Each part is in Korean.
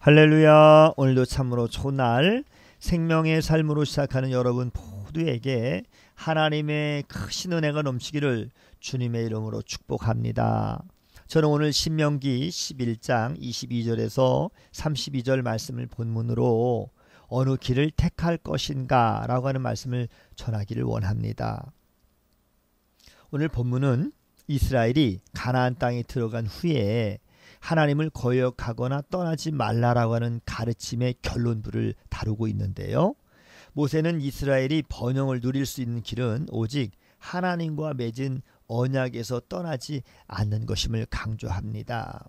할렐루야. 오늘도 참으로 좋은 날, 생명의 삶으로 시작하는 여러분 모두에게 하나님의 크신 은혜가 넘치기를 주님의 이름으로 축복합니다. 저는 오늘 신명기 11장 22절에서 32절 말씀을 본문으로 어느 길을 택할 것인가 라고 하는 말씀을 전하기를 원합니다. 오늘 본문은 이스라엘이 가나안 땅에 들어간 후에 하나님을 거역하거나 떠나지 말라라고 하는 가르침의 결론부를 다루고 있는데요. 모세는 이스라엘이 번영을 누릴 수 있는 길은 오직 하나님과 맺은 언약에서 떠나지 않는 것임을 강조합니다.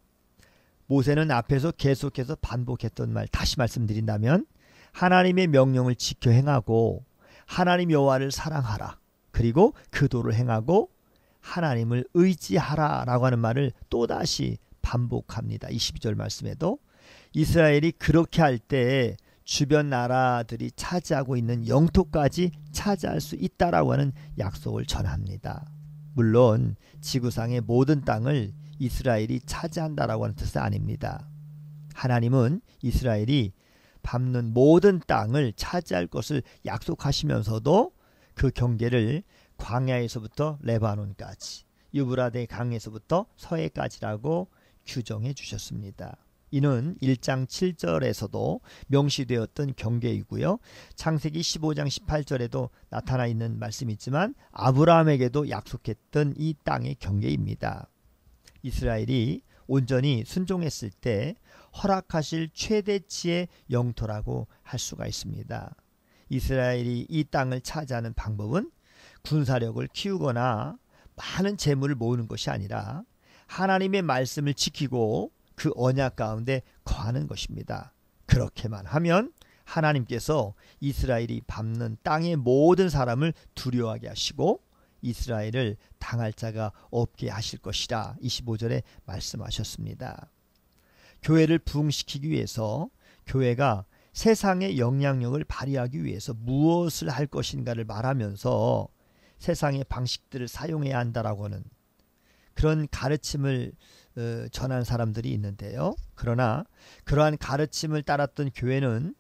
모세는 앞에서 계속해서 반복했던 말, 다시 말씀드린다면 하나님의 명령을 지켜 행하고 하나님 여호와를 사랑하라, 그리고 그 도를 행하고 하나님을 의지하라 라고 하는 말을 또다시 반복합니다. 22절 말씀에도 이스라엘이 그렇게 할 때 주변 나라들이 차지하고 있는 영토까지 차지할 수 있다라고 하는 약속을 전합니다. 물론 지구상의 모든 땅을 이스라엘이 차지한다라고 하는 뜻은 아닙니다. 하나님은 이스라엘이 밟는 모든 땅을 차지할 것을 약속하시면서도 그 경계를 광야에서부터 레바논까지, 유브라데 강에서부터 서해까지라고 규정해 주셨습니다. 이는 1장 7절에서도 명시되었던 경계이고요. 창세기 15장 18절에도 나타나 있는 말씀이 있지만 아브라함에게도 약속했던 이 땅의 경계입니다. 이스라엘이 온전히 순종했을 때 허락하실 최대치의 영토라고 할 수가 있습니다. 이스라엘이 이 땅을 차지하는 방법은 군사력을 키우거나 많은 재물을 모으는 것이 아니라 하나님의 말씀을 지키고 그 언약 가운데 거하는 것입니다. 그렇게만 하면 하나님께서 이스라엘이 밟는 땅의 모든 사람을 두려워하게 하시고 이스라엘을 당할 자가 없게 하실 것이라 25절에 말씀하셨습니다. 교회를 부흥시키기 위해서 교회가 세상의 영향력을 발휘하기 위해서 무엇을 할 것인가를 말하면서 세상의 방식들을 사용해야 한다라고 하는 그런 가르침을 전한 사람들이 있는데요. 그러나 그러한 가르침을 따랐던 교회는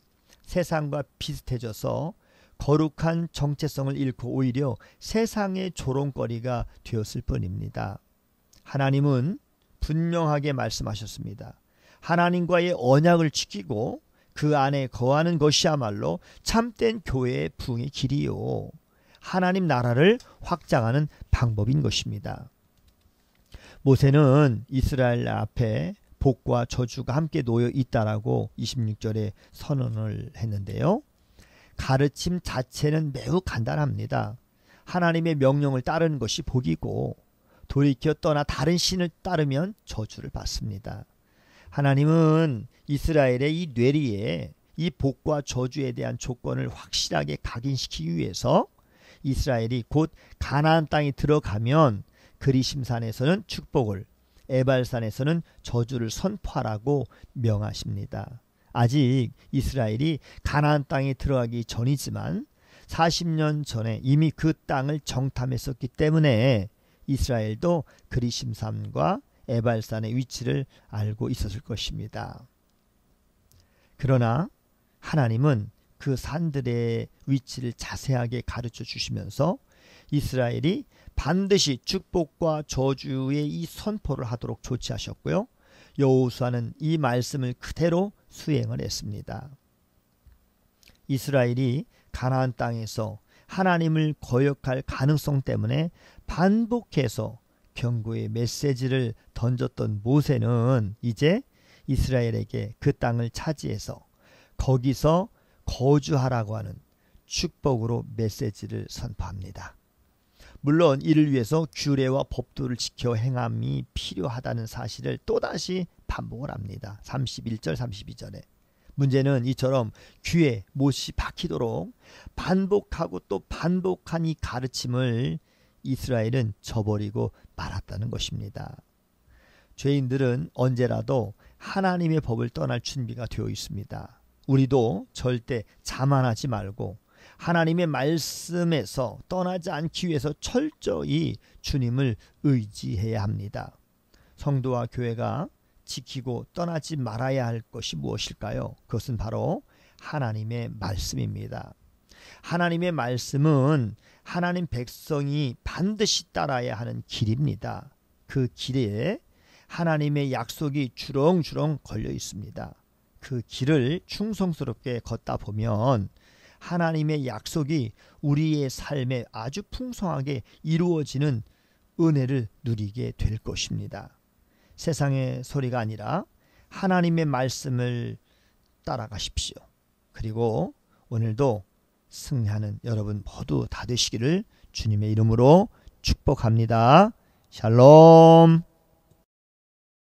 세상과 비슷해져서 거룩한 정체성을 잃고 오히려 세상의 조롱거리가 되었을 뿐입니다. 하나님은 분명하게 말씀하셨습니다. 하나님과의 언약을 지키고 그 안에 거하는 것이야말로 참된 교회의 부흥의 길이요, 하나님 나라를 확장하는 방법인 것입니다. 모세는 이스라엘 앞에 복과 저주가 함께 놓여 있다라고 26절에 선언을 했는데요. 가르침 자체는 매우 간단합니다. 하나님의 명령을 따르는 것이 복이고 돌이켜 떠나 다른 신을 따르면 저주를 받습니다. 하나님은 이스라엘의 이 뇌리에 이 복과 저주에 대한 조건을 확실하게 각인시키기 위해서 이스라엘이 곧 가나안 땅에 들어가면 그리심산에서는 축복을, 에발산에서는 저주를 선포하라고 명하십니다. 아직 이스라엘이 가나안 땅에 들어가기 전이지만 40년 전에 이미 그 땅을 정탐했었기 때문에 이스라엘도 그리심산과 에발산의 위치를 알고 있었을 것입니다. 그러나 하나님은 그 산들의 위치를 자세하게 가르쳐 주시면서 이스라엘이 반드시 축복과 저주의 이 선포를 하도록 조치하셨고요. 여호수아는 이 말씀을 그대로 수행을 했습니다. 이스라엘이 가나안 땅에서 하나님을 거역할 가능성 때문에 반복해서 경고의 메시지를 던졌던 모세는 이제 이스라엘에게 그 땅을 차지해서 거기서 거주하라고 하는 축복으로 메시지를 선포합니다. 물론 이를 위해서 규례와 법도를 지켜 행함이 필요하다는 사실을 또다시 반복을 합니다. 31절 32절에. 문제는 이처럼 귀에 못이 박히도록 반복하고 또 반복한 이 가르침을 이스라엘은 저버리고 말았다는 것입니다. 죄인들은 언제라도 하나님의 법을 떠날 준비가 되어 있습니다. 우리도 절대 자만하지 말고 하나님의 말씀에서 떠나지 않기 위해서 철저히 주님을 의지해야 합니다. 성도와 교회가 지키고 떠나지 말아야 할 것이 무엇일까요? 그것은 바로 하나님의 말씀입니다. 하나님의 말씀은 하나님 백성이 반드시 따라야 하는 길입니다. 그 길에 하나님의 약속이 주렁주렁 걸려 있습니다. 그 길을 충성스럽게 걷다 보면 하나님의 약속이 우리의 삶에 아주 풍성하게 이루어지는 은혜를 누리게 될 것입니다. 세상의 소리가 아니라 하나님의 말씀을 따라가십시오. 그리고 오늘도 승리하는 여러분 모두 다 되시기를 주님의 이름으로 축복합니다. 샬롬.